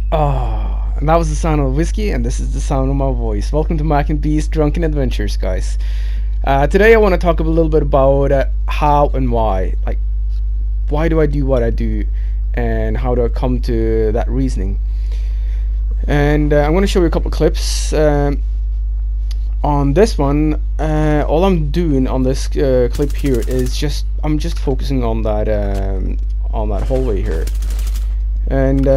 Ah, and that was the sound of whiskey, and this is the sound of my voice. Welcome to Mac and B's Drunken Adventures, guys. Today I want to talk a little bit about how and why. Like, why do I do what I do, and how do I come to that reasoning? And I'm going to show you a couple of clips. On this one, all I'm doing on this clip here is I'm just focusing on that hallway here, and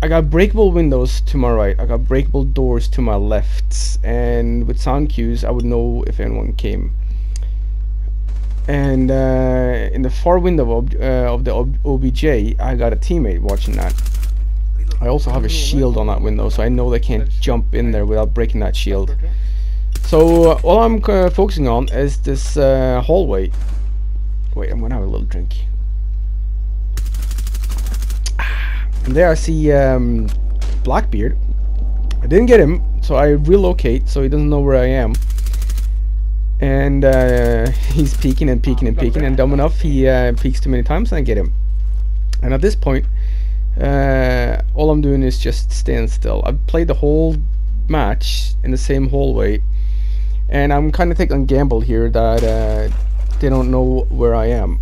I got breakable windows to my right, I got breakable doors to my left, and with sound cues I would know if anyone came. And in the far window of the OBJ, I got a teammate watching that. I also have a shield on that window, so I know they can't jump in there without breaking that shield. So all I'm focusing on is this hallway. Wait, I'm gonna have a little drink. And there I see Blackbeard. I didn't get him, so I relocate so he doesn't know where I am. And he's peeking and peeking and peeking, and dumb enough he peeks too many times, and I get him. And at this point, all I'm doing is just staying still. I've played the whole match in the same hallway, and I'm kind of taking a gamble here that they don't know where I am.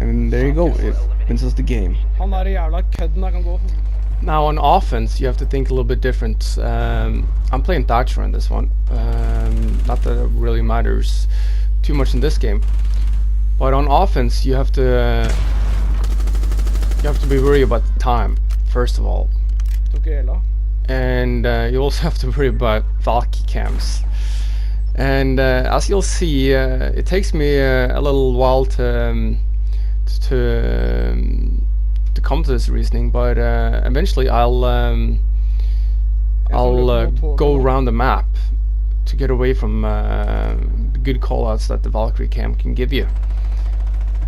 And there you go, it wins us the game. Now on offense, you have to think a little bit different. I'm playing Thatcher in this one. Not that it really matters too much in this game, but on offense, you have to be worried about the time, first of all. And you also have to worry about Valky cams. And as you'll see, it takes me a little while to come to this reasoning, but eventually I'll go around the map to get away from the good callouts that the Valkyrie cam can give you.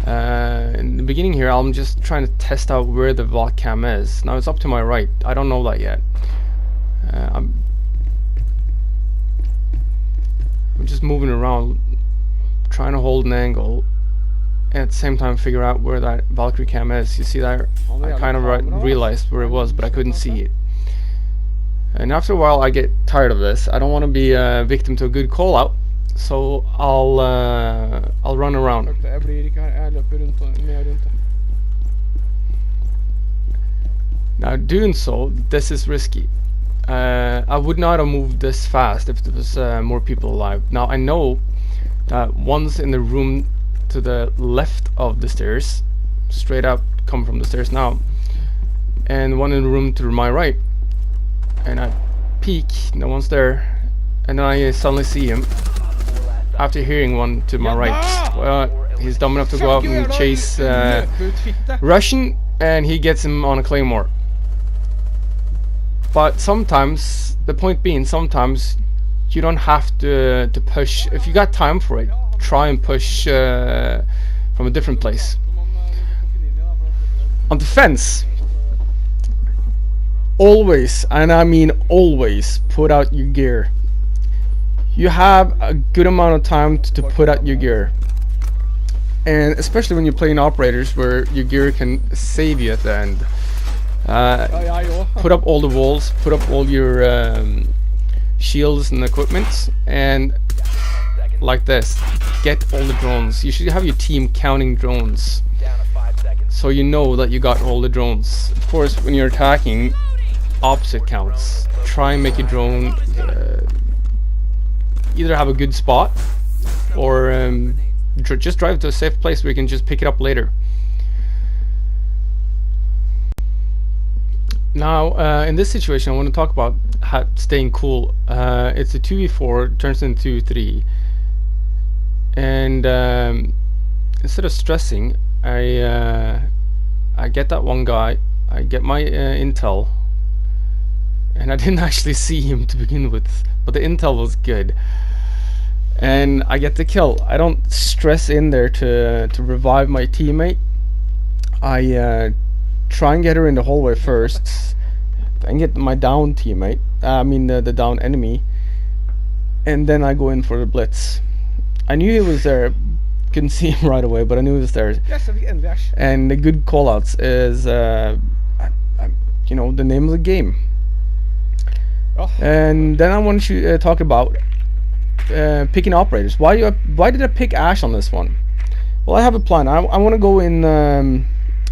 In the beginning here, I'm just trying to test out where the Valk cam is. Now it's up to my right. I don't know that yet. I'm just moving around, trying to hold an angle, and at the same time figure out where that Valkyrie cam is. You see that? I kind of realized where it was, but I couldn't see it. And after a while, I get tired of this. I don't want to be a victim to a good call out, so I'll run around. Now doing so, this is risky. I would not have moved this fast if there was more people alive. Now I know that one's in the room to the left of the stairs, straight up come from the stairs now, and one in the room to my right. And I peek, no one's there, and then I suddenly see him after hearing one to my right. Well, he's dumb enough to go out and chase Russian, and he gets him on a claymore. But sometimes, the point being, sometimes you don't have to push. If you got time for it, try and push from a different place. On defense, always, and I mean always, put out your gear. You have a good amount of time to put out your gear, and especially when you're playing operators where your gear can save you at the end. Put up all the walls, put up all your shields and equipment, and like this, get all the drones. You should have your team counting drones, so you know that you got all the drones. Of course, when you're attacking, opposite counts. Try and make your drone either have a good spot, or just drive to a safe place where you can just pick it up later. Now, in this situation, I want to talk about staying cool. It's a 2v4, turns into 2v3, and instead of stressing, I get that one guy, I get my intel, and I didn't actually see him to begin with, but the intel was good, and I get the kill. I don't stress in there to revive my teammate. I try and get her in the hallway first, then get my down teammate, the down enemy, and then I go in for the blitz. I knew he was there, couldn't see him right away, but I knew he was there. And the good callouts is you know, the name of the game. And then I want to talk about picking operators. Why did I pick Ash on this one? Well, I have a plan. I want to go in.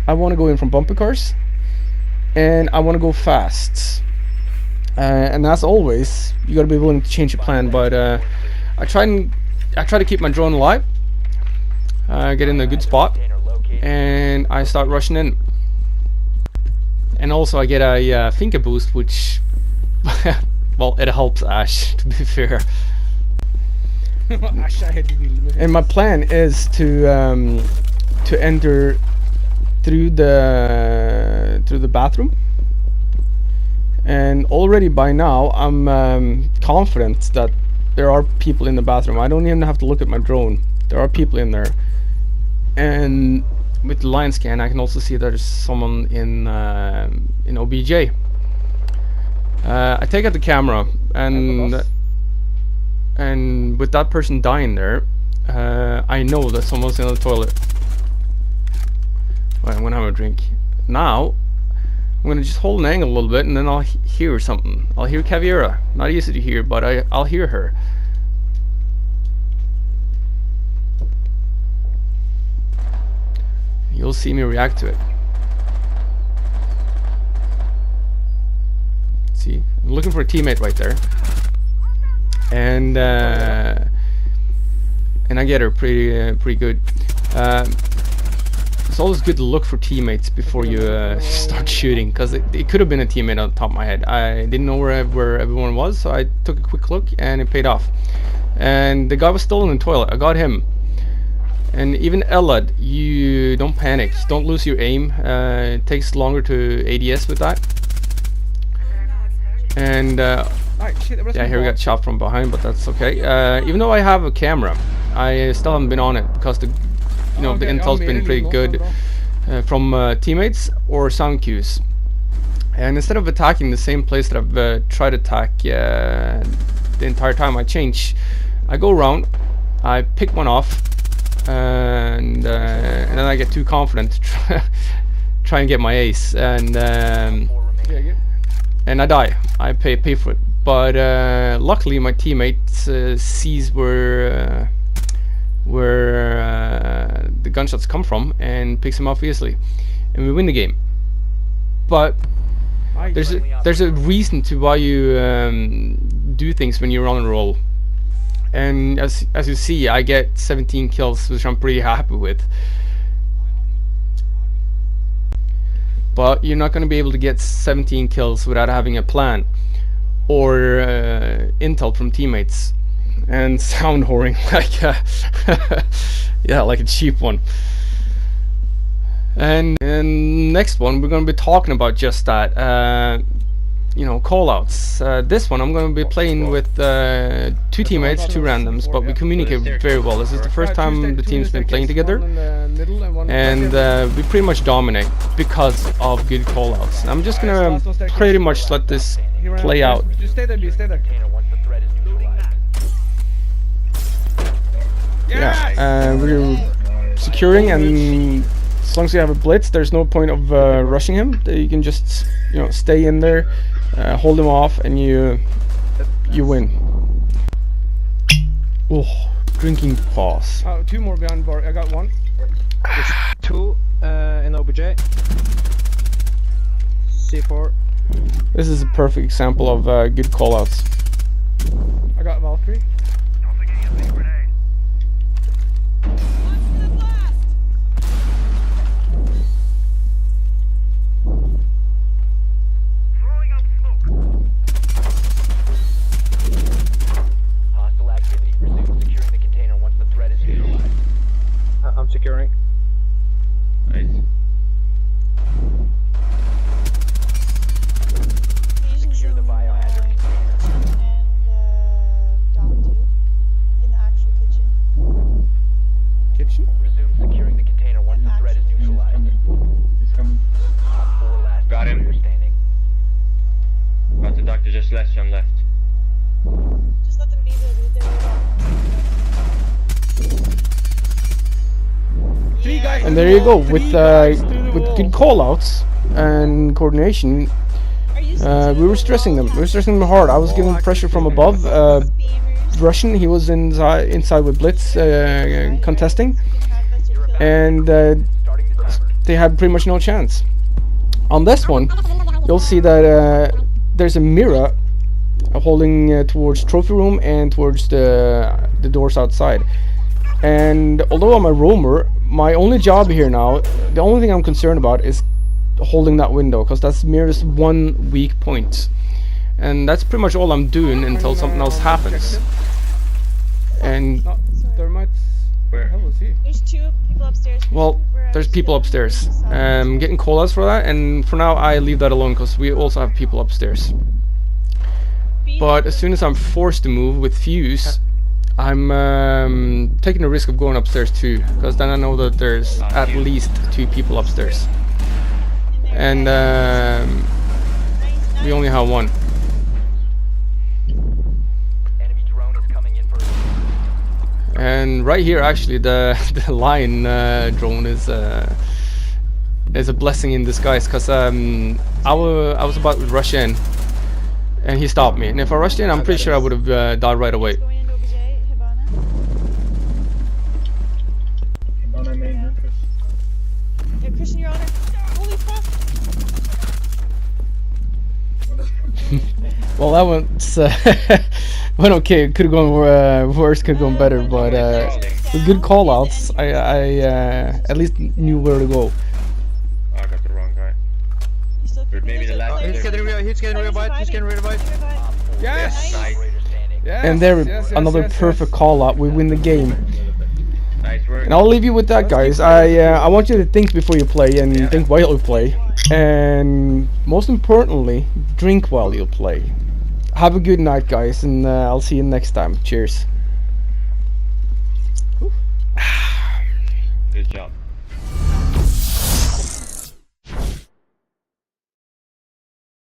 I want to go in from bumper cars, and I want to go fast. And as always, you got to be willing to change your plan. But I try to keep my drone alive. Get in a good spot, and I start rushing in. And also, I get a finger boost, which, well, it helps Ash, to be fair. And my plan is to enter through the bathroom. And already by now, I'm confident that there are people in the bathroom. I don't even have to look at my drone. There are people in there. And with the line scan, I can also see there's someone in OBJ. I take out the camera, and with that person dying there, I know that someone's in the toilet. Right, I'm gonna have a drink. Now, I'm gonna just hold an angle a little bit, and then I'll hear something. I'll hear Caviera. Not easy to hear, but I'll hear her. You'll see me react to it. See, I'm looking for a teammate right there, and I get her pretty good. It's always good to look for teammates before you start shooting, because it could have been a teammate on top of my head. I didn't know where everyone was, so I took a quick look, and it paid off. And the guy was still in the toilet. I got him. And even Elad, you don't panic. Don't lose your aim. It takes longer to ADS with that. And yeah, here we got shot from behind, but that's okay. Even though I have a camera, I still haven't been on it, because the intel's been pretty good from teammates or sound cues. And instead of attacking the same place that I've tried to attack the entire time, I go around, I pick one off, and then I get too confident to try and get my ace, and I die. I pay for it. But luckily my teammate sees where the gunshots come from and picks him off easily, and we win the game. But there's a reason to why you do things when you're on a roll. And as you see, I get 17 kills, which I'm pretty happy with. But you're not going to be able to get 17 kills without having a plan or intel from teammates and sound whoring like yeah, like a cheap one. And next one, we're going to be talking about just that. You know, callouts. This one I'm going to be playing with 2 teammates, 2 randoms, but we communicate very well. This is the first time the team's been playing together, and we pretty much dominate because of good callouts. I'm just going to pretty much let this play out. Just stay there, stay there. Yeah, we're securing, and as long as you have a blitz, there's no point of rushing him. You can just, you know, stay in there, hold him off, and you win. Oh, drinking pause. 2 more behind bar. I got 1. There's 2 in OBJ. C4. This is a perfect example of good callouts. I got Valkyrie. I'm securing. Nice. Secure the biohazard container. And down 2 in the actual kitchen. Kitchen? Resume securing the container once the threat is neutralized. He's coming. 4 last Got him. players standing. Got the doctor just left, on left. Just let them be there. 3 guys. And there you go, with with good call-outs and coordination, Are you we were stressing them. We were stressing them hard. I was giving pressure from above. Beamers. Russian, he was inside with Blitz contesting, and they had pretty much no chance. On this one, you'll see that there's a mirror holding towards trophy room and towards the doors outside. And although I'm a roamer, my only job here now, the only thing I'm concerned about is holding that window, because that's mirror's one weak point, and that's pretty much all I'm doing until something else happens. And Not thermites. Where? Where the hell was he? There's 2 people upstairs. well, We're there's actually people on the upstairs. side. Getting callouts for that, and for now I leave that alone because we also have people upstairs. But as soon as I'm forced to move with Fuse, I'm taking the risk of going upstairs too, because then I know that there's at least 2 people upstairs, and we only have 1. Enemy drone is coming in for And right here, actually, the lion drone is a blessing in disguise, because I was about to rush in, and he stopped me. And if I rushed in, I'm pretty sure I would have died right away. Going into OBJ, Hibana. Yeah, Christian, your honor. Holy fuck! Well, that went okay. It could have gone worse, could have gone better, but with good callouts, I at least knew where to go. I got the wrong guy. You still But maybe the last He's getting revived. He's getting revived. Yes! Nice. Yes! And there, yes, another yes, perfect yes. call out. We win the game. Nice work. And I'll leave you with that, guys. I want you to think before you play, and think while you play, and most importantly, drink while you play. Have a good night, guys, and I'll see you next time. Cheers.